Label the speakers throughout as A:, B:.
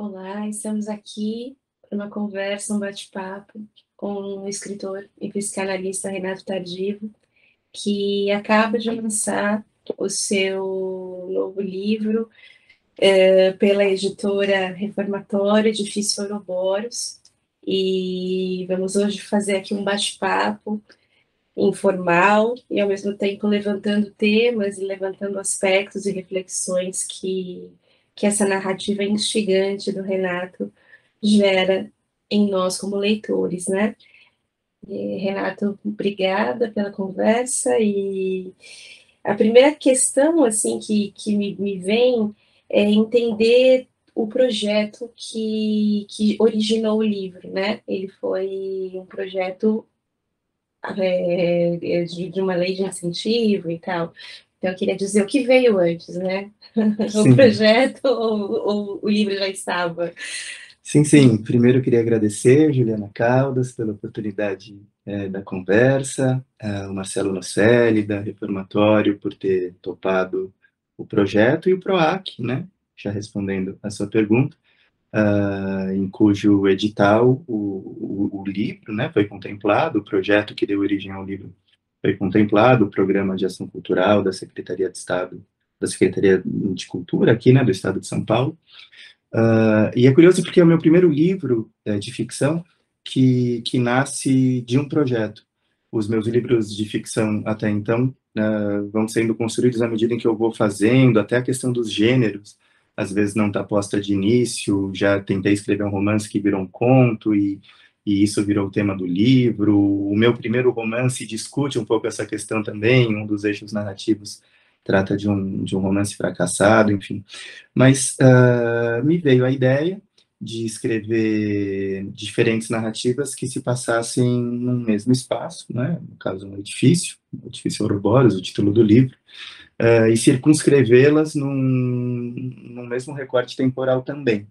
A: Olá, estamos aqui para uma conversa, um bate-papo com o escritor e psicanalista Renato Tardjivo, que acaba de lançar o seu novo livro, pela editora Reformatório, Edifício Ouroboros, e vamos hoje fazer aqui um bate-papo informal e, ao mesmo tempo, levantando temas e levantando aspectos e reflexões que essa narrativa instigante do Renato gera em nós como leitores, né? E, Renato, obrigada pela conversa. E a primeira questão, assim, que me vem é entender o projeto que originou o livro, né? Ele foi um projeto de uma lei de incentivo e tal. Então, eu queria dizer o que veio antes, né? O
B: Sim,
A: projeto ou o livro já estava?
B: sim. Primeiro eu queria agradecer, Juliana Caldas, pela oportunidade da conversa, o Marcelo Nocelli, da Reformatório, por ter topado o projeto, e o PROAC, né, já respondendo a sua pergunta, em cujo edital o livro, né, foi contemplado, o projeto que deu origem ao livro foi contemplado, o Programa de Ação Cultural da Secretaria de Estado, da Secretaria de Cultura aqui, né, do Estado de São Paulo. E é curioso porque é o meu primeiro livro de ficção que nasce de um projeto. Os meus livros de ficção até então vão sendo construídos à medida em que eu vou fazendo, até a questão dos gêneros, às vezes não está posta de início. Já tentei escrever um romance que virou um conto e isso virou o tema do livro. O meu primeiro romance discute um pouco essa questão também, um dos eixos narrativos trata de um romance fracassado, enfim. Mas me veio a ideia de escrever diferentes narrativas que se passassem num mesmo espaço, né? No caso, um edifício Ouroboros, o título do livro, e circunscrevê-las num mesmo recorte temporal também.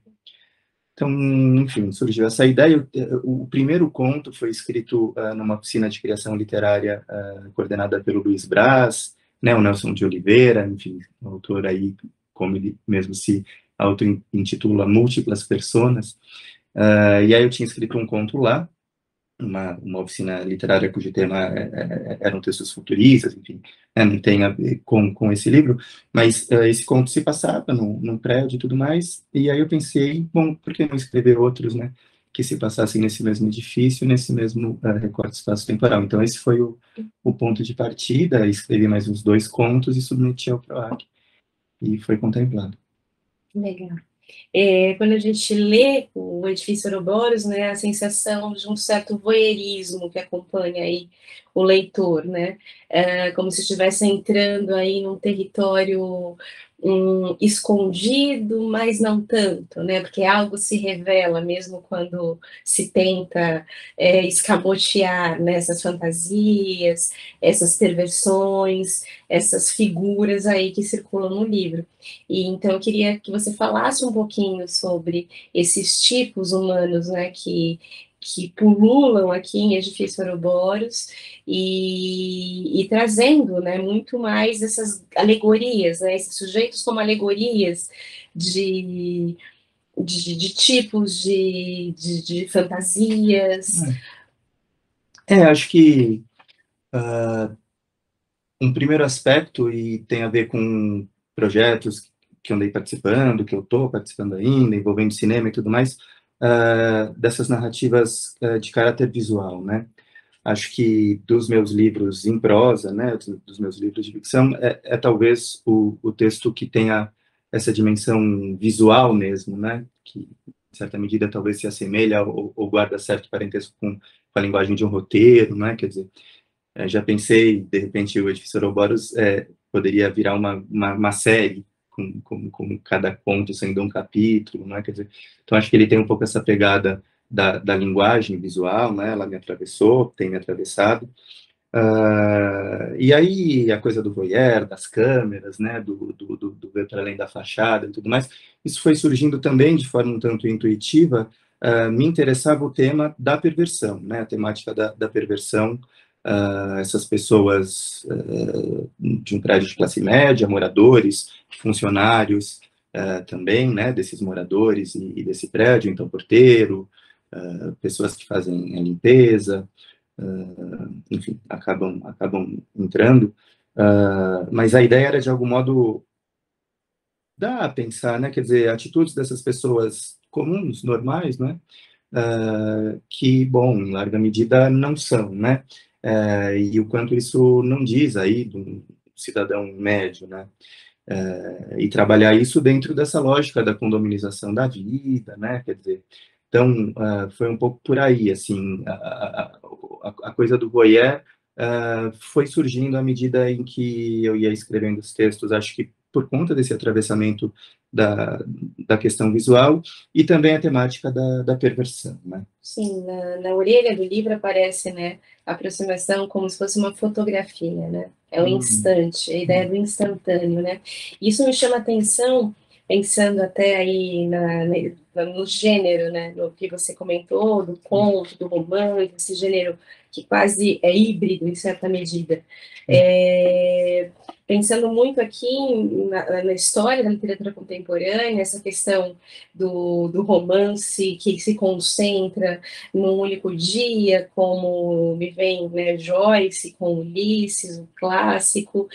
B: Então, enfim, surgiu essa ideia. O primeiro conto foi escrito numa oficina de criação literária coordenada pelo Luiz Braz, né, o Nelson de Oliveira, enfim, um autor aí, como ele mesmo se auto-intitula, Múltiplas Personas. E aí eu tinha escrito um conto lá, uma oficina literária cujo tema eram textos futuristas, enfim, não tem a ver com esse livro, mas esse conto se passava num prédio e tudo mais, e aí eu pensei, bom, por que não escrever outros, né, que se passassem nesse mesmo edifício, nesse mesmo recorte espaço-temporal. Então esse foi o ponto de partida. Escrevi mais uns 2 contos e submeti ao PROAC, e foi contemplado.
A: Legal. Quando a gente lê o Edifício Ouroboros, né, a sensação de um certo voyeurismo que acompanha aí o leitor, né, como se estivesse entrando aí num território escondido, mas não tanto, né, porque algo se revela mesmo quando se tenta escamotear, né, essas fantasias, essas perversões, essas figuras aí que circulam no livro. E então eu queria que você falasse um pouquinho sobre esses tipos humanos, né, que pululam aqui em Edifício Ouroboros e trazendo, né, muito mais essas alegorias, né, esses sujeitos como alegorias de, de tipos de fantasias.
B: Acho que um primeiro aspecto, e tem a ver com projetos que eu andei participando, que eu estou participando ainda, envolvendo cinema e tudo mais, dessas narrativas de caráter visual, né? Acho que dos meus livros em prosa, né, dos meus livros de ficção, é talvez o texto que tenha essa dimensão visual mesmo, né, que, em certa medida, talvez se assemelha ou guarda certo parentesco com a linguagem de um roteiro, né, quer dizer, já pensei, de repente, o Edifício Ouroboros poderia virar uma série, com cada conto sendo um capítulo, né? Quer dizer, então acho que ele tem um pouco essa pegada da linguagem visual, né? Ela me atravessou, tem me atravessado. E aí a coisa do voyeur, das câmeras, né? Do ver para além da fachada e tudo mais, isso foi surgindo também de forma um tanto intuitiva. Me interessava o tema da perversão, né? A temática da perversão. Essas pessoas de um prédio de classe média, moradores, funcionários, também, né, desses moradores e desse prédio, então porteiro, pessoas que fazem a limpeza, enfim, acabam entrando, mas a ideia era, de algum modo, dar a pensar, né, quer dizer, atitudes dessas pessoas comuns, normais, né, que, bom, em larga medida não são, né, e o quanto isso não diz aí do cidadão médio, né, e trabalhar isso dentro dessa lógica da condominização da vida, né, quer dizer, então, foi um pouco por aí, assim, a coisa do voyeur foi surgindo à medida em que eu ia escrevendo os textos, acho que por conta desse atravessamento da, da questão visual e também a temática da perversão, né?
A: Sim, na orelha do livro aparece, né, a aproximação como se fosse uma fotografia, né? É um instante, a ideia do instantâneo, né? Isso me chama atenção, pensando até aí no gênero, né? No que você comentou, do conto, do romance, esse gênero que quase é híbrido, em certa medida. Pensando muito aqui na história da literatura contemporânea, essa questão do romance que se concentra num único dia, como me vem, né, Joyce com Ulisses, o clássico,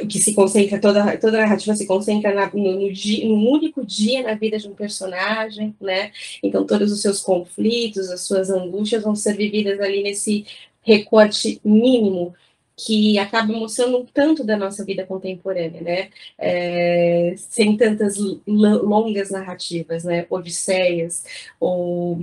A: que se concentra, toda a narrativa se concentra num único dia na vida de um personagem, né? Então todos os seus conflitos, as suas angústias vão ser vividas ali nesse recorte mínimo que acaba mostrando um tanto da nossa vida contemporânea, né? Sem tantas longas narrativas, né? Odisseias, ou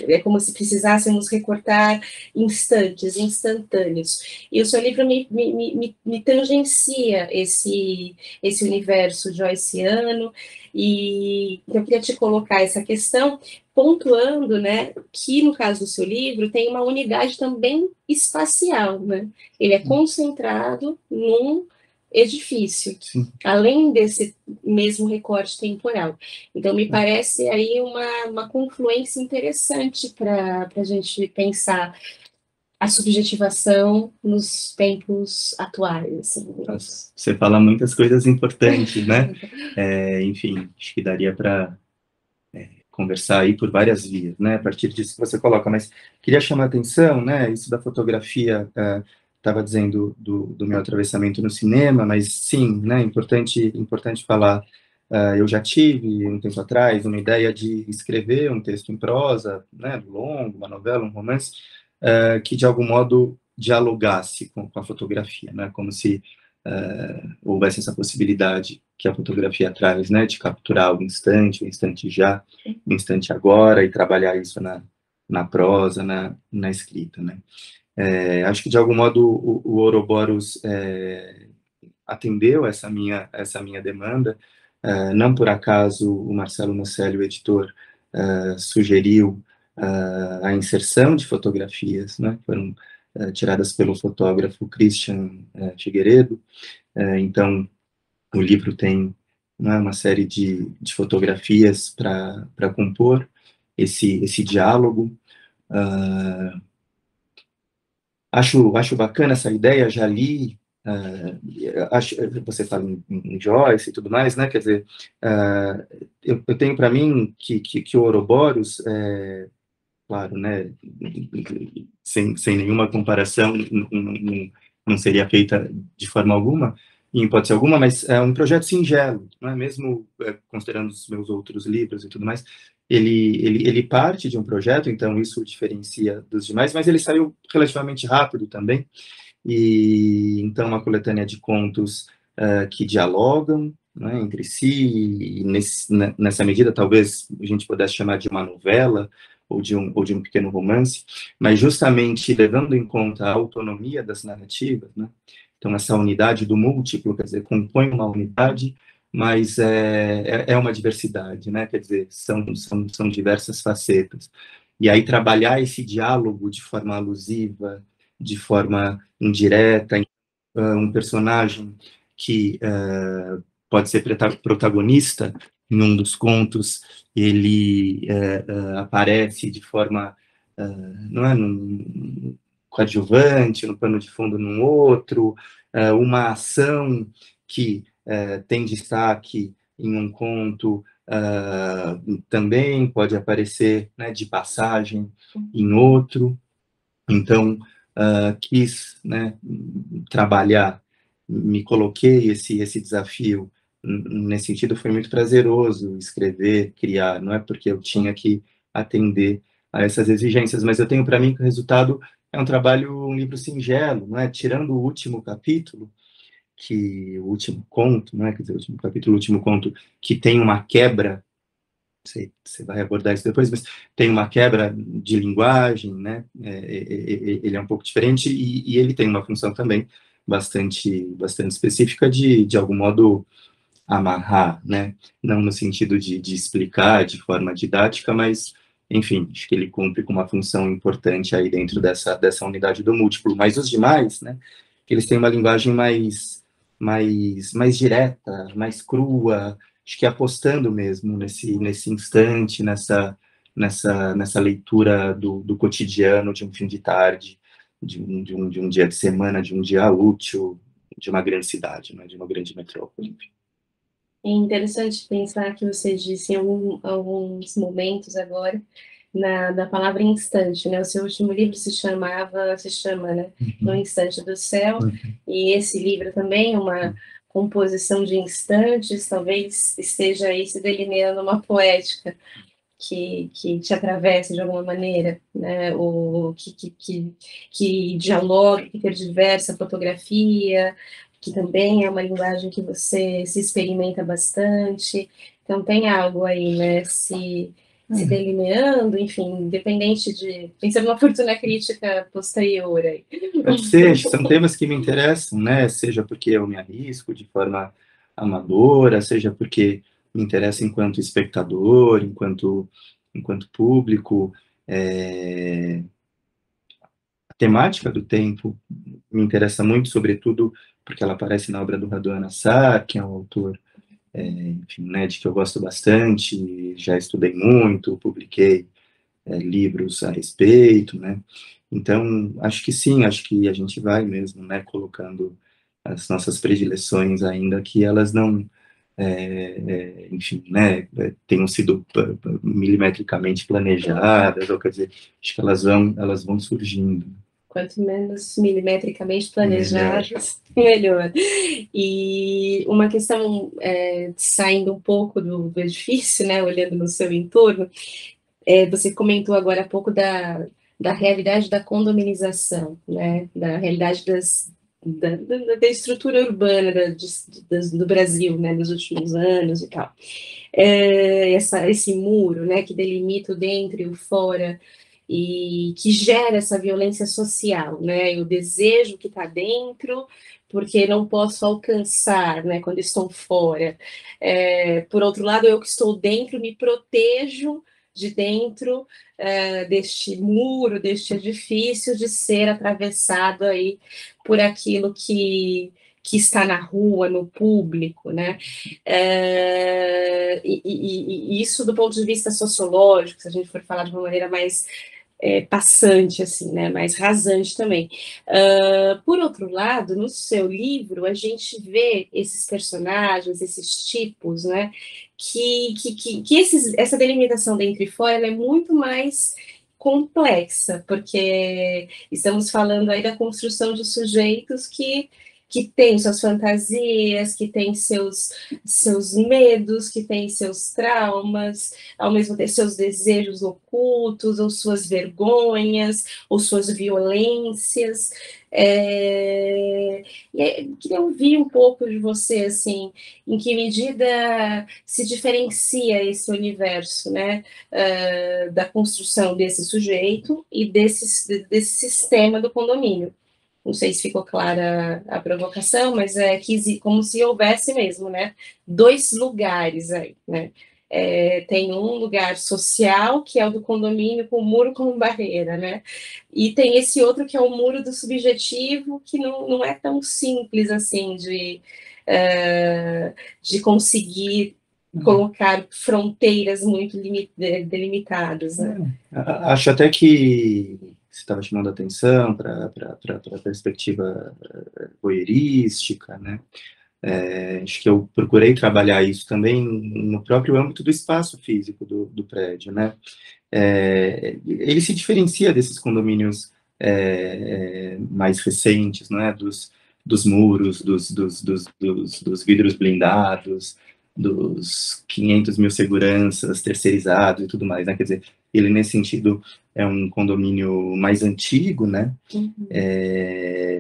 A: é como se precisássemos recortar instantes, instantâneos. E o seu livro me tangencia esse universo joyciano, e eu queria te colocar essa questão, pontuando, né, que no caso do seu livro tem uma unidade também espacial, né? Ele é concentrado num edifício,
B: Sim.
A: além desse mesmo recorte temporal. Então, me parece aí uma confluência interessante para a gente pensar a subjetivação nos tempos atuais. Assim.
B: Você fala muitas coisas importantes, né? Enfim, acho que daria para conversar aí por várias vias, né? A partir disso que você coloca, mas queria chamar a atenção, né? Isso da fotografia, estava dizendo do meu atravessamento no cinema, mas sim, né? Importante falar. Eu já tive um tempo atrás uma ideia de escrever um texto em prosa, né? Longo, uma novela, um romance, que de algum modo dialogasse com a fotografia, né? Como se houvesse essa possibilidade que a fotografia traz, né, de capturar o instante já, o instante agora, e trabalhar isso na prosa, na escrita, né. Acho que, de algum modo, o Ouroboros atendeu essa minha demanda. Não por acaso o Marcelo Nocelli, o editor, sugeriu a inserção de fotografias, né, foram tiradas pelo fotógrafo Christian Figueiredo. Então, o livro tem, né, uma série de fotografias para compor esse diálogo. Acho bacana essa ideia, já li, você fala em Joyce e tudo mais, né? Quer dizer, eu tenho para mim que o Ouroboros, claro, né? Sem nenhuma comparação, não seria feita de forma alguma, em hipótese alguma, mas é um projeto singelo, não é? Mesmo considerando os meus outros livros e tudo mais, ele parte de um projeto, então isso o diferencia dos demais, mas ele saiu relativamente rápido também, e então uma coletânea de contos que dialogam, né, entre si, e nessa medida talvez a gente pudesse chamar de uma novela, ou de um pequeno romance, mas justamente levando em conta a autonomia das narrativas, né? Então, essa unidade do múltiplo, quer dizer, compõe uma unidade, mas é uma diversidade, né? Quer dizer, são diversas facetas. E aí trabalhar esse diálogo de forma alusiva, de forma indireta, um personagem que pode ser protagonista em um dos contos, ele aparece de forma, não é, num coadjuvante, no pano de fundo num outro, uma ação que tem destaque em um conto, também pode aparecer, né, de passagem em outro. Então, quis, né, trabalhar, me coloquei esse desafio. Nesse sentido, foi muito prazeroso escrever, criar. Não é porque eu tinha que atender a essas exigências, mas eu tenho para mim que o resultado é um trabalho, um livro singelo, não é? Tirando o último capítulo, que o último conto, não é? Quer dizer, o último capítulo, o último conto, que tem uma quebra, sei, você vai abordar isso depois, mas tem uma quebra de linguagem, né? Ele é um pouco diferente e ele tem uma função também bastante específica de algum modo, amarrar, né? Não no sentido de explicar de forma didática, mas, enfim, acho que ele cumpre com uma função importante aí dentro dessa unidade do múltiplo. Mas os demais, né? Que eles têm uma linguagem mais direta, mais crua, acho que apostando mesmo nesse instante, nessa leitura do cotidiano, de um fim de tarde, de um dia de semana, de um dia útil, de uma grande cidade, né, de uma grande metrópole, enfim.
A: É interessante pensar que você disse em alguns momentos agora da palavra instante, né? O seu último livro se chama, né? No Instante do Céu, e esse livro também, uma composição de instantes, talvez esteja aí se delineando uma poética que te atravessa de alguma maneira, né? Que dialoga, que tergiversa a fotografia, que também é uma linguagem que você se experimenta bastante. Então tem algo aí, né? Se delineando, enfim, independente de... Pensando numa fortuna crítica posterior aí.
B: Pode ser, são temas que me interessam, né? Seja porque eu me arrisco de forma amadora, seja porque me interessa enquanto espectador, enquanto público. A temática do tempo me interessa muito, sobretudo porque ela aparece na obra do Radu Nassar, que é um autor, enfim, né, de que eu gosto bastante, já estudei muito, publiquei livros a respeito, né? Então, acho que sim, acho que a gente vai mesmo, né, colocando as nossas predileções, ainda que elas não, enfim, né, tenham sido milimetricamente planejadas, ou quer dizer, acho que elas vão surgindo.
A: Quanto menos milimetricamente
B: Melhor.
A: planejadas, melhor. E uma questão, saindo um pouco do edifício, né, olhando no seu entorno, você comentou agora há pouco da realidade da condominização, né, da realidade da estrutura urbana do Brasil, né, nos últimos anos e tal. Esse muro, né, que delimita o dentro e o fora, e que gera essa violência social, né, o desejo que está dentro, porque não posso alcançar, né, quando estou fora. Por outro lado, eu que estou dentro, me protejo de dentro deste muro, deste edifício, de ser atravessado aí por aquilo que está na rua, no público, né? E isso do ponto de vista sociológico, se a gente for falar de uma maneira mais passante, assim, né, mais rasante também. Por outro lado, no seu livro, a gente vê esses personagens, esses tipos, né, essa delimitação dentro e fora ela é muito mais complexa, porque estamos falando aí da construção de sujeitos que têm suas fantasias, que têm seus medos, que têm seus traumas, ao mesmo tempo seus desejos ocultos, ou suas vergonhas, ou suas violências. Queria ouvir um pouco de você, assim, em que medida se diferencia esse universo, né, da construção desse sujeito e desse sistema do condomínio. Não sei se ficou clara a provocação, mas como se houvesse mesmo, né, dois lugares aí, né? Tem um lugar social, que é o do condomínio, com o muro como barreira, né? E tem esse outro, que é o muro do subjetivo, que não é tão simples assim de conseguir colocar fronteiras muito delimitadas, né?
B: Acho até que você estava chamando a atenção para a perspectiva voyeurística, né? Acho que eu procurei trabalhar isso também no próprio âmbito do espaço físico do prédio, né? Ele se diferencia desses condomínios mais recentes, não é? Dos muros, dos vidros blindados, dos 500 mil seguranças terceirizados e tudo mais, né? Quer dizer, ele, nesse sentido, é um condomínio mais antigo, né?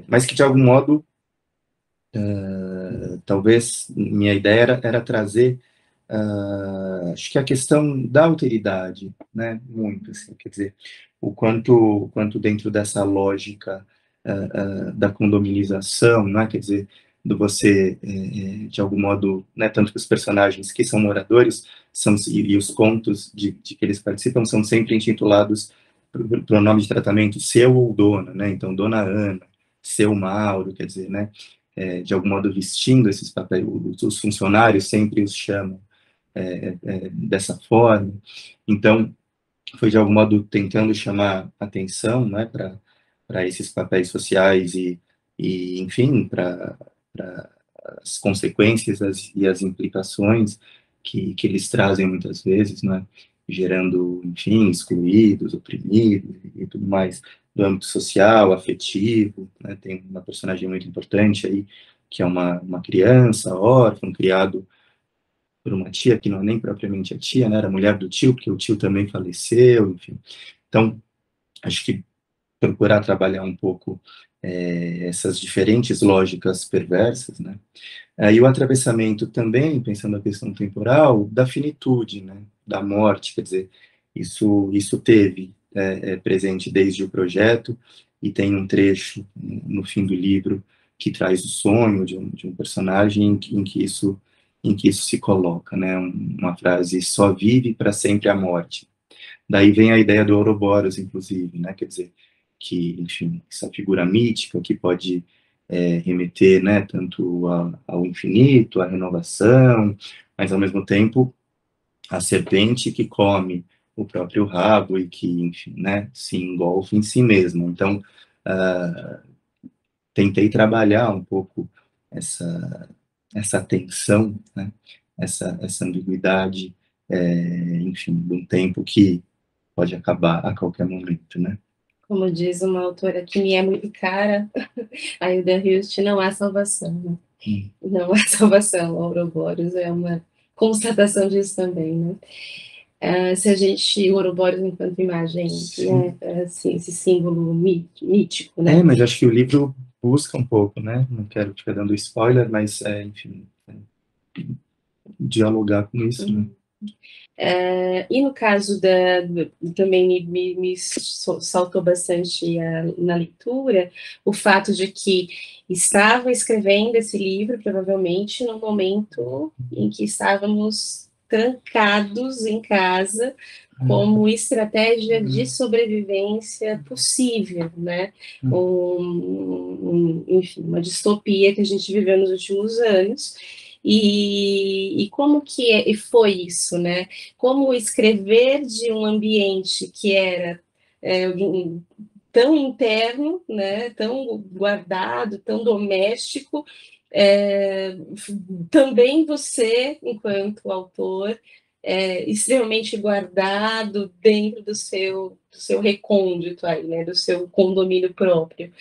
B: Mas que, de algum modo, talvez minha ideia era trazer, acho que a questão da alteridade, né, muito, assim, quer dizer, o quanto dentro dessa lógica da condominização, né, quer dizer, do você, de algum modo, né, tanto que os personagens que são moradores, e os contos de que eles participam são sempre intitulados pronome de tratamento seu ou dona, né, então, dona Ana, seu Mauro, quer dizer, né, de algum modo vestindo esses papéis, os funcionários sempre os chamam dessa forma. Então, foi de algum modo tentando chamar atenção, né, para esses papéis sociais e enfim, para as consequências e as implicações que eles trazem muitas vezes, né, gerando, enfim, excluídos, oprimidos e tudo mais, do âmbito social, afetivo, né, tem uma personagem muito importante aí, que é uma criança órfã, criado por uma tia, que não é nem propriamente a tia, né, era mulher do tio, porque o tio também faleceu, enfim. Então, acho que procurar trabalhar um pouco essas diferentes lógicas perversas, né, e o atravessamento também, pensando a questão temporal, da finitude, né, da morte, quer dizer, isso teve presente desde o projeto, e tem um trecho no fim do livro que traz o sonho de um personagem em que isso se coloca, né, uma frase: só vive para sempre a morte. Daí vem a ideia do Ouroboros, inclusive, né, quer dizer, que, enfim, essa figura mítica que pode remeter, né, tanto ao infinito, à renovação, mas ao mesmo tempo a serpente que come o próprio rabo e que, enfim, né, se engolfa em si mesma. Então, tentei trabalhar um pouco essa tensão, né, essa ambiguidade, enfim, de um tempo que pode acabar a qualquer momento, né?
A: Como diz uma autora que me é muito cara, a Hilda Hilst, não há salvação, né? Não há salvação. O Ouroboros é uma constatação disso também, né? Se a gente, o Ouroboros enquanto imagem, né, assim, esse símbolo mítico, né?
B: Mas acho que o livro busca um pouco, né? Não quero ficar dando spoiler, mas, enfim, dialogar com isso, né?
A: E no caso também me saltou bastante na leitura o fato de que estava escrevendo esse livro, provavelmente, no momento em que estávamos trancados em casa, como estratégia de sobrevivência possível, né? Enfim, uma distopia que a gente viveu nos últimos anos. E como que foi isso, né? Como escrever de um ambiente que era tão interno, né, tão guardado, tão doméstico, também você, enquanto autor, extremamente guardado dentro do seu recôndito aí, né, do seu condomínio próprio.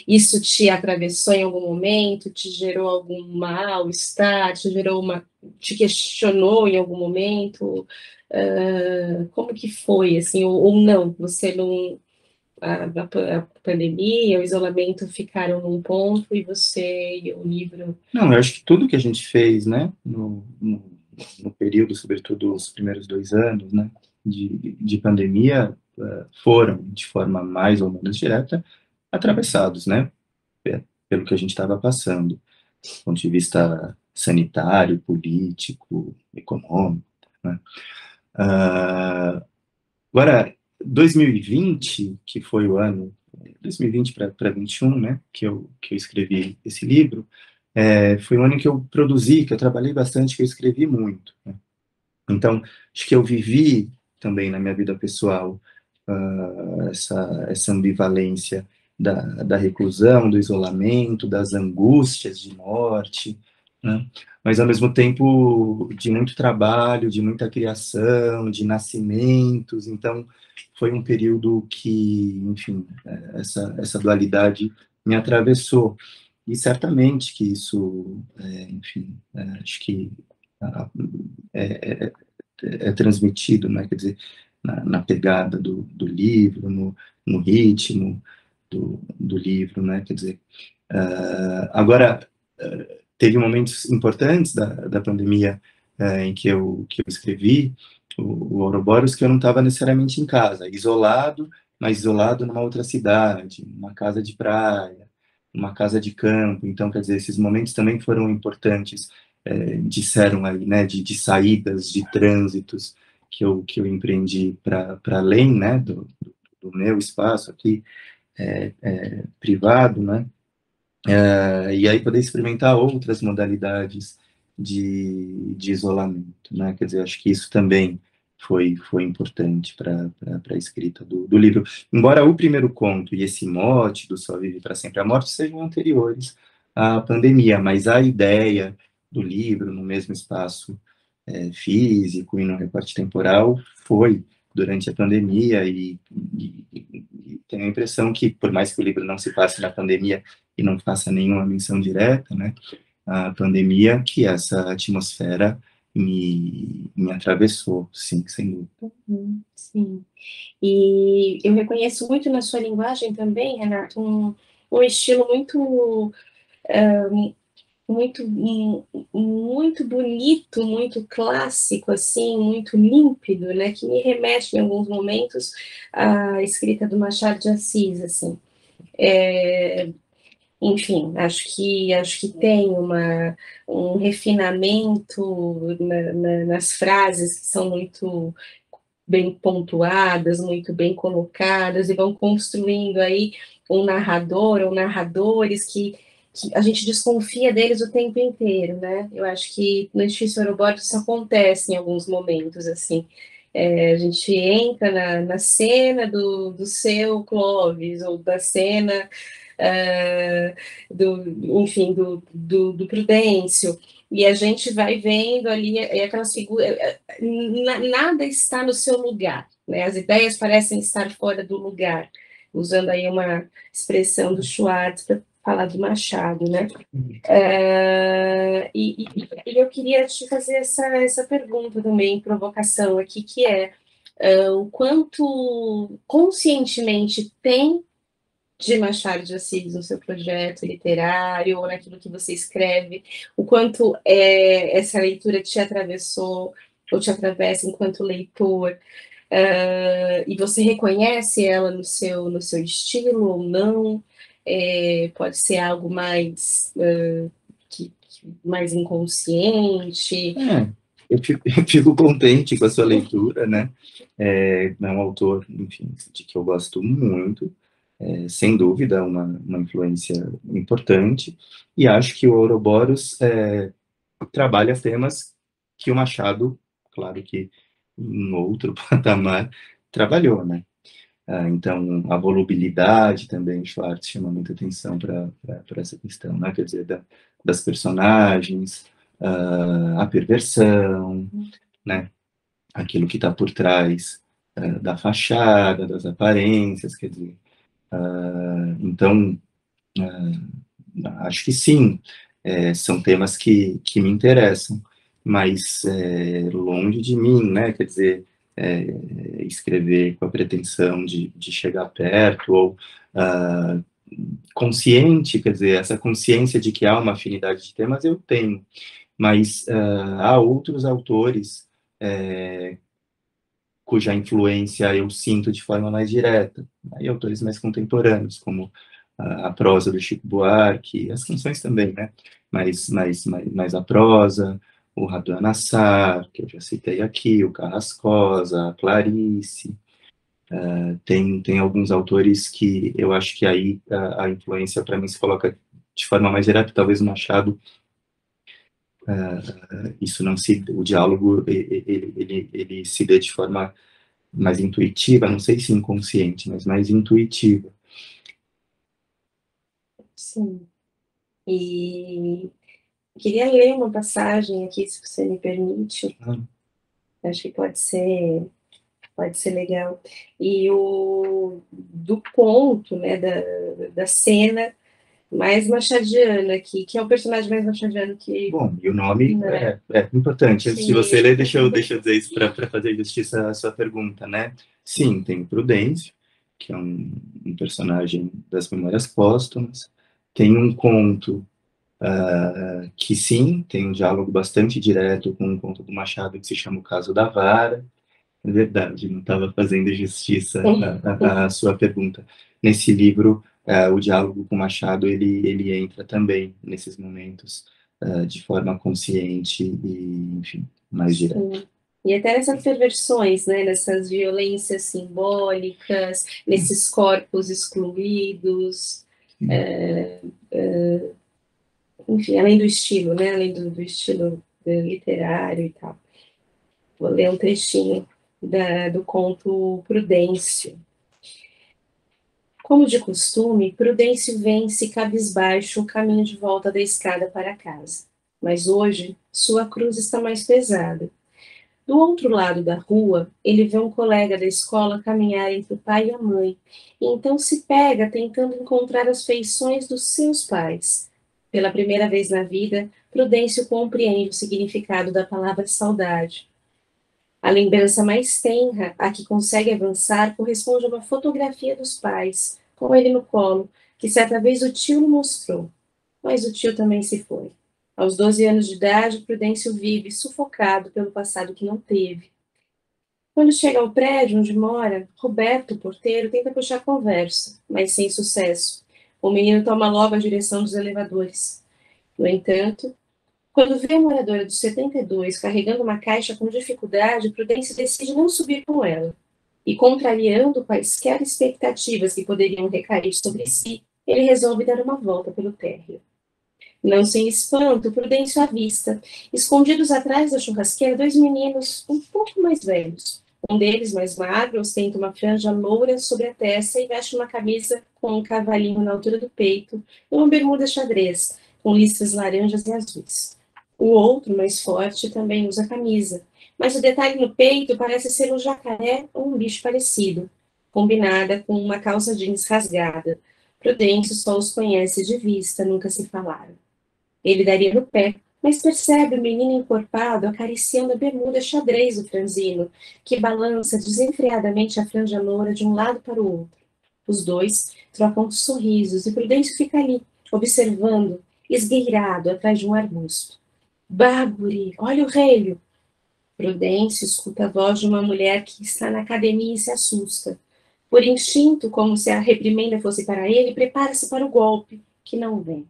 A: Isso te atravessou em algum momento, te gerou algum mal-estar, te questionou em algum momento? Como que foi, assim, ou não? Você não... A pandemia, o isolamento ficaram num ponto e você e o livro...
B: Não, eu acho que tudo que a gente fez, né, no período, sobretudo os primeiros 2 anos, né, de pandemia, foram, de forma mais ou menos direta, atravessados, né, pelo que a gente estava passando, do ponto de vista sanitário, político, econômico, né. Agora, 2020, que foi o ano, 2020 para 21, né, que eu escrevi esse livro, foi um ano em que eu produzi, que eu trabalhei bastante, que eu escrevi muito, né. Então, acho que eu vivi também na minha vida pessoal essa ambivalência da reclusão, do isolamento, das angústias de morte, né? Mas, ao mesmo tempo, de muito trabalho, de muita criação, de nascimentos. Então, foi um período que, enfim, essa dualidade me atravessou. E certamente que isso, enfim, acho que ah, é, é, é transmitido, né? Quer dizer, na pegada do livro, no ritmo do livro, né? Quer dizer, agora, teve momentos importantes da pandemia em que eu escrevi o Ouroboros, que eu não estava necessariamente em casa, isolado, mas isolado numa outra cidade, numa casa de praia, numa casa de campo. Então, quer dizer, esses momentos também foram importantes, disseram aí, né, de saídas, de trânsitos que eu empreendi para além, né, do meu espaço aqui, privado, né, e aí poder experimentar outras modalidades de isolamento, né? Quer dizer, acho que isso também foi importante para a escrita do livro. Embora o primeiro conto e esse mote do Só Vive para Sempre a Morte sejam anteriores à pandemia, mas a ideia do livro no mesmo espaço físico e no recorte temporal foi durante a pandemia e tenho a impressão que, por mais que o livro não se passe na pandemia e não faça nenhuma menção direta, né, a pandemia, que essa atmosfera me atravessou, sim, sem dúvida.
A: Sim. E eu reconheço muito na sua linguagem também, Renato, um estilo muito, muito bonito, muito clássico, assim, muito límpido, né, que me remete em alguns momentos à escrita do Machado de Assis, assim. Enfim, acho que tem um refinamento nas frases que são muito bem pontuadas, muito bem colocadas, e vão construindo aí um narrador ou narradores que a gente desconfia deles o tempo inteiro, né? Eu acho que no Edifício Ouroboros isso acontece em alguns momentos, assim. A gente entra na cena do seu Clóvis, ou da cena, enfim, do Prudêncio, e a gente vai vendo ali aquelas figuras, nada está no seu lugar, né? As ideias parecem estar fora do lugar, usando aí uma expressão do Schwartz para falar do Machado, né? E eu queria te fazer essa pergunta também, provocação aqui, que é o quanto conscientemente tem de Machado de Assis no seu projeto literário ou naquilo que você escreve, o quanto essa leitura te atravessou ou te atravessa enquanto leitor, e você reconhece ela no seu estilo ou não? Pode ser algo mais, mais inconsciente.
B: Eu fico contente com a sua leitura, né? É um autor, enfim, de que eu gosto muito, sem dúvida, uma influência importante, e acho que o Ouroboros trabalha temas que o Machado, claro que em outro patamar, trabalhou, né? Então, a volubilidade também, o Schwartz chama muita atenção para essa questão, né? Quer dizer, das personagens, a perversão, né? Aquilo que está por trás da fachada, das aparências, quer dizer. Então, acho que sim, são temas que me interessam, mas longe de mim, né? Quer dizer, escrever com a pretensão de chegar perto, ou consciente, quer dizer, essa consciência de que há uma afinidade de temas eu tenho, mas há outros autores cuja influência eu sinto de forma mais direta, aí autores mais contemporâneos, como a prosa do Chico Buarque, as canções também, né? Mas a prosa, o Raduan Nassar, que eu já citei aqui, o Carrascosa, a Clarice, tem alguns autores que eu acho que aí a influência para mim se coloca de forma mais direta, talvez o Machado, isso não se, o diálogo ele se dê de forma mais intuitiva, não sei se inconsciente, mas mais intuitiva.
A: Sim. E queria ler uma passagem aqui, se você me permite. Acho que pode ser legal. E do conto, né, da cena mais machadiana aqui, que é o personagem mais machadiano que...
B: Bom, e o nome
A: Né?
B: é importante. Antes de você
A: Sim.
B: ler, deixa eu dizer isso para fazer justiça à sua pergunta, né? Sim, tem o Prudêncio, que é um personagem das Memórias Póstumas. Tem um conto que, sim, tem um diálogo bastante direto com um conto do Machado que se chama O Caso da Vara. É verdade, não estava fazendo justiça à sua pergunta. Nesse livro, o diálogo com Machado, ele entra também nesses momentos de forma consciente e, enfim, mais direta.
A: Sim. E até nessas perversões, né, nessas violências simbólicas, nesses corpos excluídos, enfim, além do estilo, né, além do estilo literário e tal. Vou ler um trechinho do conto Prudêncio. Como de costume, Prudêncio vence cabisbaixo o caminho de volta da escada para casa. Mas hoje, sua cruz está mais pesada. Do outro lado da rua, ele vê um colega da escola caminhar entre o pai e a mãe, e então se pega tentando encontrar as feições dos seus pais. Pela primeira vez na vida, Prudêncio compreende o significado da palavra saudade. A lembrança mais tenra a que consegue avançar corresponde a uma fotografia dos pais, com ele no colo, que certa vez o tio lhe mostrou. Mas o tio também se foi. Aos 12 anos de idade, Prudêncio vive sufocado pelo passado que não teve. Quando chega ao prédio onde mora, Roberto, o porteiro, tenta puxar a conversa, mas sem sucesso. O menino toma logo a direção dos elevadores. No entanto, quando vê a moradora do 72 carregando uma caixa com dificuldade, Prudêncio decide não subir com ela. E, contrariando quaisquer expectativas que poderiam recair sobre si, ele resolve dar uma volta pelo térreo. Não sem espanto, Prudêncio avista, escondidos atrás da churrasqueira, dois meninos um pouco mais velhos. Um deles, mais magro, ostenta uma franja loura sobre a testa e veste uma camisa com um cavalinho na altura do peito e uma bermuda xadrez, com listras laranjas e azuis. O outro, mais forte, também usa camisa, mas o detalhe no peito parece ser um jacaré ou um bicho parecido, combinada com uma calça jeans rasgada. Prudêncio só os conhece de vista, nunca se falaram. Ele daria no pé, mas percebe o menino encorpado acariciando a bermuda xadrez do franzino, que balança desenfreadamente a franja loura de um lado para o outro. Os dois trocam sorrisos e Prudêncio fica ali, observando, esgueirado atrás de um arbusto. Bárbore, olha o relho! Prudêncio escuta a voz de uma mulher que está na academia e se assusta. Por instinto, como se a reprimenda fosse para ele, prepara-se para o golpe, que não vem.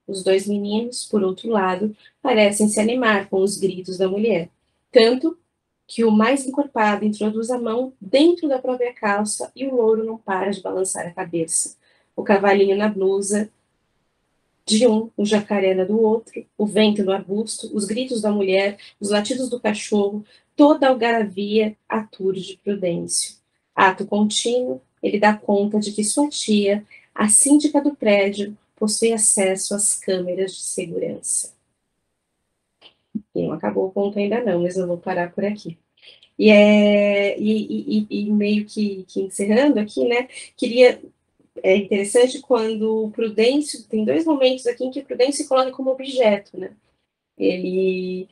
A: Os dois meninos, por outro lado, parecem se animar com os gritos da mulher, tanto que o mais encorpado introduz a mão dentro da própria calça e o louro não para de balançar a cabeça. O cavalinho na blusa de um, o jacaré na do outro, o vento no arbusto, os gritos da mulher, os latidos do cachorro, toda a algaravia aturde Prudêncio. Ato contínuo, ele dá conta de que sua tia, a síndica do prédio, possui acesso às câmeras de segurança. E não acabou o conto ainda não, mas eu vou parar por aqui. E meio que encerrando aqui, né, é interessante quando o Prudêncio, tem dois momentos aqui em que o Prudêncio se coloca como objeto, né? Ele,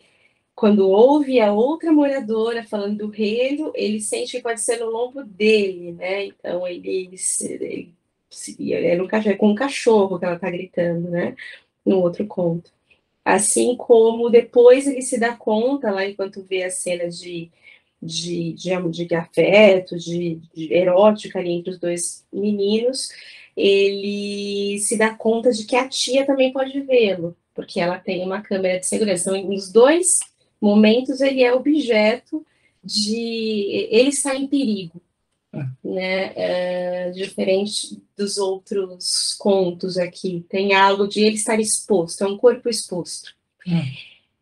A: quando ouve a outra moradora falando do relho, ele sente que pode ser no lombo dele, né? Então é com um cachorro que ela está gritando, né? No outro conto. Assim como depois ele se dá conta, lá enquanto vê a cena de afeto, de erótica ali entre os dois meninos, ele se dá conta de que a tia também pode vê-lo, porque ela tem uma câmera de segurança. Então, nos dois momentos, ele é objeto de... Ele está em perigo, né? Diferente dos outros contos aqui. Tem algo de ele estar exposto, é um corpo exposto.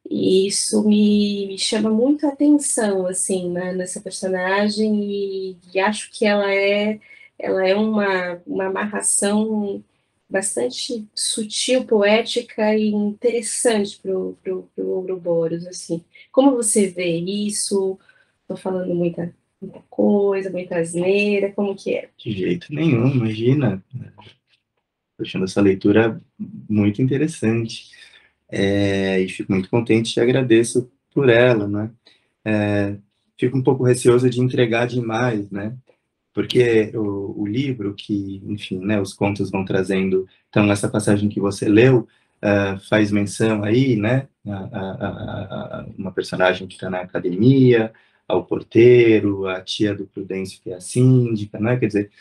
A: E isso me chama muito a atenção, assim, né, nessa personagem, e acho que ela é uma amarração bastante sutil, poética e interessante para o Ouroboros, assim. Como você vê isso? Estou falando muita coisa, muita asneira, como que é?
B: De jeito nenhum, imagina. Estou achando essa leitura muito interessante. E fico muito contente e agradeço por ela, né? É, fico um pouco receoso de entregar demais, né? Porque o livro que, enfim, né, os contos vão trazendo, então essa passagem que você leu faz menção aí, né, a uma personagem que está na academia, ao porteiro, a tia do Prudêncio que é a síndica, né, quer dizer,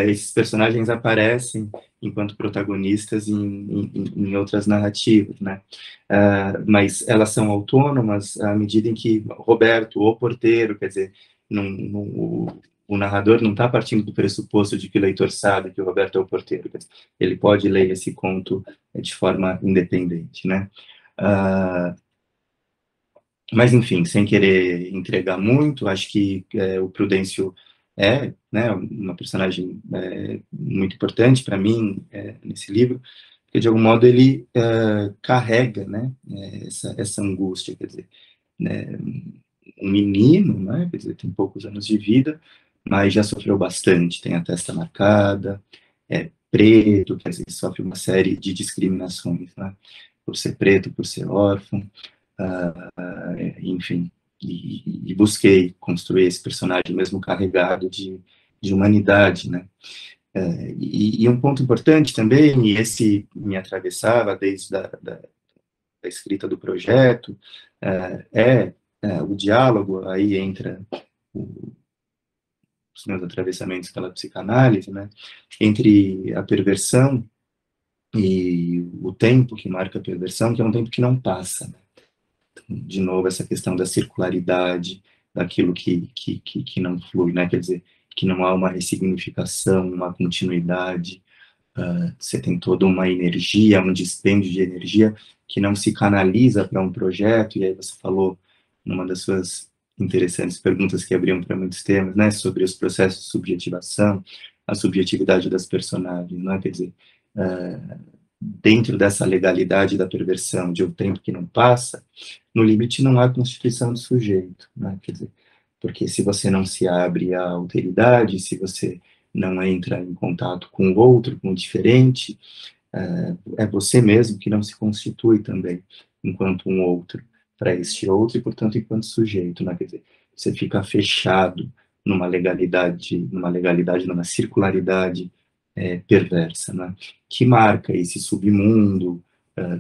B: esses personagens aparecem enquanto protagonistas em outras narrativas, né, mas elas são autônomas à medida em que Roberto, o porteiro, quer dizer, o narrador não está partindo do pressuposto de que o leitor sabe que o Roberto é o porteiro. Ele pode ler esse conto de forma independente, né? Uh, mas, enfim, sem querer entregar muito, acho que o Prudêncio é, né, uma personagem muito importante para mim nesse livro, porque, de algum modo, ele carrega, né, essa angústia, quer dizer, né, um menino, né, quer dizer, tem poucos anos de vida, mas já sofreu bastante, tem a testa marcada, é preto, quer dizer, sofre uma série de discriminações, né, por ser preto, por ser órfão, enfim, e busquei construir esse personagem mesmo carregado de humanidade, né. E um ponto importante também, e esse me atravessava desde da escrita do projeto, o diálogo, aí entra os meus atravessamentos pela psicanálise, né, entre a perversão e o tempo que marca a perversão, que é um tempo que não passa, né? De novo, essa questão da circularidade, daquilo que não flui, né? Quer dizer, que não há uma ressignificação, uma continuidade, você tem toda uma energia, um dispêndio de energia que não se canaliza para um projeto, e aí você falou numa das suas interessantes perguntas que abriam para muitos temas, né, sobre os processos de subjetivação, a subjetividade das personagens, né, quer dizer, dentro dessa legalidade da perversão, de um tempo que não passa, no limite não há constituição do sujeito, né, quer dizer, porque se você não se abre à alteridade, se você não entra em contato com o outro, com o diferente, é você mesmo que não se constitui também enquanto um outro para este outro e, portanto, enquanto sujeito, né? Quer dizer, você fica fechado numa circularidade perversa, né? Que marca esse submundo,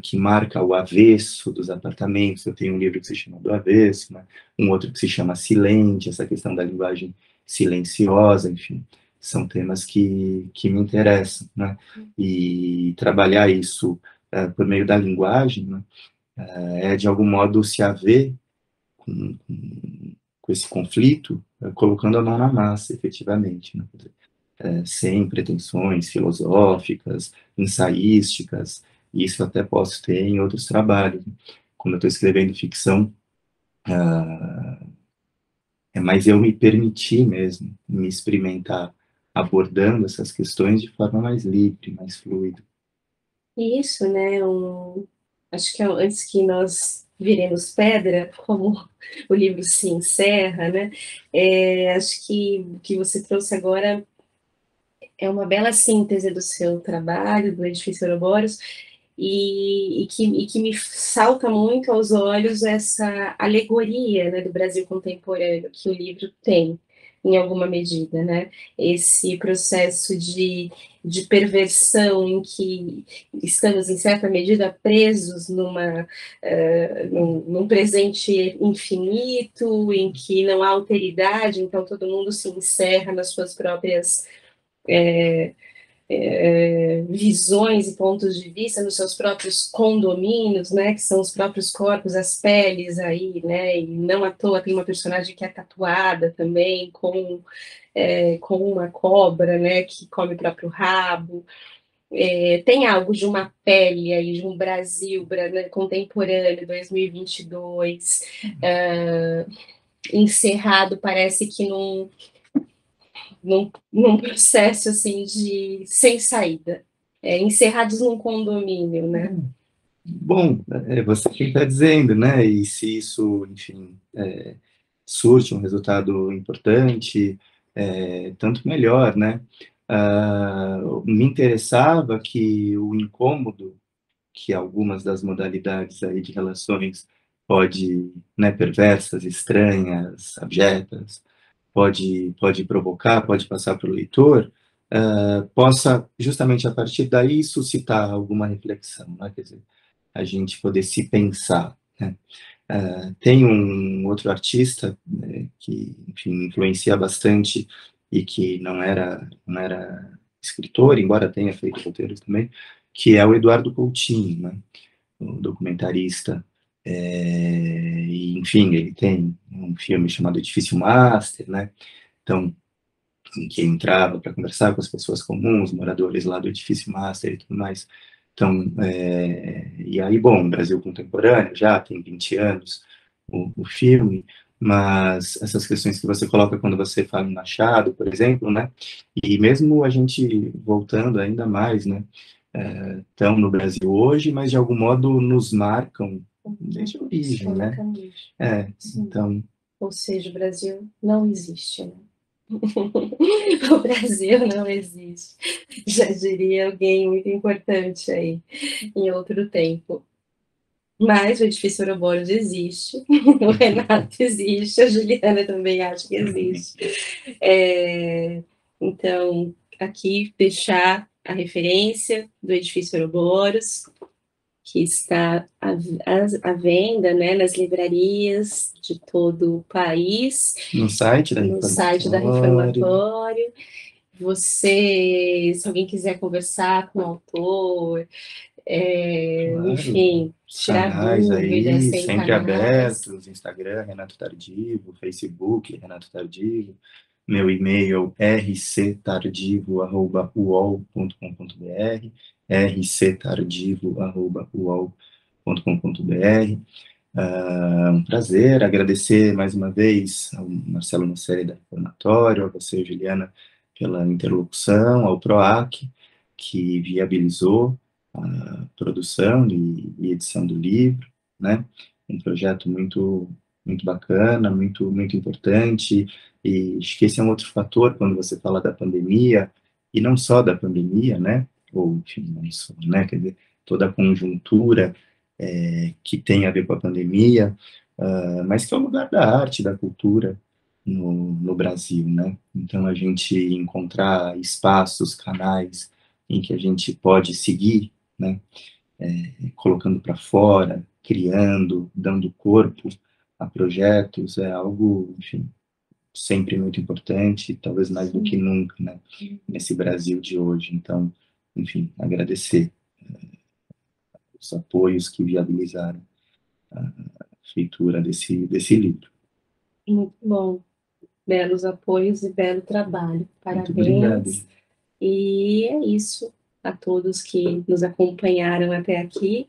B: que marca o avesso dos apartamentos. Eu tenho um livro que se chama Do Avesso, né? Um outro que se chama Silente, essa questão da linguagem silenciosa, enfim, são temas que me interessam, né? E trabalhar isso por meio da linguagem, né? De algum modo se haver com esse conflito, colocando a mão na massa, efetivamente, né? Sem pretensões filosóficas, ensaísticas, e isso eu até posso ter em outros trabalhos. Quando eu estou escrevendo ficção, é mais eu me permitir mesmo, me experimentar abordando essas questões de forma mais livre, mais fluida.
A: Isso, né? Acho que antes que nós viremos pedra, como o livro se encerra, né? Acho que o que você trouxe agora é uma bela síntese do seu trabalho, do Edifício Ouroboros, e que me salta muito aos olhos essa alegoria, né, do Brasil contemporâneo que o livro tem, em alguma medida, né? Esse processo de perversão em que estamos, em certa medida, presos num presente infinito, em que não há alteridade, então todo mundo se encerra nas suas próprias visões e pontos de vista nos seus próprios condomínios, né, que são os próprios corpos, as peles aí, né, e não à toa tem uma personagem que é tatuada também com uma cobra, né, que come o próprio rabo. Tem algo de uma pele aí, de um Brasil contemporâneo, 2022, encerrado, parece que num processo assim de sem saída. encerrados num condomínio, né?
B: Bom, você quem está dizendo, né? E se isso, enfim, surte um resultado importante, tanto melhor, né? Me interessava que o incômodo que algumas das modalidades aí de relações pode, né, perversas, estranhas, abjetas, pode provocar, pode passar para o leitor, possa justamente a partir daí suscitar alguma reflexão, né? Quer dizer, a gente poder se pensar, né? Tem um outro artista, né, que, enfim, influencia bastante e que não era escritor, embora tenha feito roteiros também, que é o Eduardo Coutinho, né, o documentarista. E, enfim, ele tem um filme chamado Edifício Master, né, então, em que entrava para conversar com as pessoas comuns, moradores lá do Edifício Master e tudo mais. Então, e aí, bom, Brasil Contemporâneo já tem 20 anos o filme, mas essas questões que você coloca quando você fala em Machado, por exemplo, né, e mesmo a gente voltando ainda mais, né, estão no Brasil hoje, mas de algum modo nos marcam desde a origem, né? Então...
A: Ou seja, o Brasil não existe, né? O Brasil não existe. Já diria alguém muito importante aí, em outro tempo. Mas o edifício Ouroboros existe, o Renato existe, a Juliana também acha que existe. Então, aqui deixar a referência do edifício Ouroboros, que está à venda, né, nas livrarias de todo o país.
B: No site da
A: Reformatório. Você, se alguém quiser conversar com o autor,
B: claro,
A: enfim, tirar
B: canais
A: dúvidas,
B: aí,
A: tem
B: sempre
A: canais.
B: abertos, Instagram, Renato Tardivo, Facebook, Renato Tardivo, meu e-mail rctardivo@uol.com.br, rctardivo@uol.com.br. Um prazer, agradecer mais uma vez ao Marcelo Noceri da Reformatório, a você, Juliana, pela interlocução, ao PROAC, que viabilizou a produção e edição do livro, né? Um projeto muito, muito bacana, muito, muito importante, e acho que esse é um outro fator quando você fala da pandemia, e não só da pandemia, né? Ou, enfim, não só, né? Quer dizer, toda a conjuntura que tem a ver com a pandemia, mas que é o lugar da arte, da cultura no Brasil, né? Então, a gente encontrar espaços, canais em que a gente pode seguir, né? Colocando para fora, criando, dando corpo a projetos, é algo, enfim, sempre muito importante, talvez mais do que nunca, né? Nesse Brasil de hoje. Então, enfim, agradecer os apoios que viabilizaram a feitura desse livro.
A: Muito bom. Belos apoios e belo trabalho.
B: Muito obrigado.
A: Parabéns. E é isso. A todos que nos acompanharam até aqui.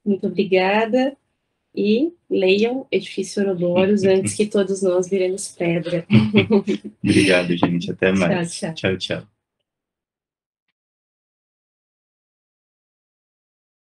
A: Muito obrigada. E leiam Edifício Ouroboros antes que todos nós viremos pedra.
B: Obrigado, gente. Até mais.
A: Tchau, tchau.
B: Tchau, tchau.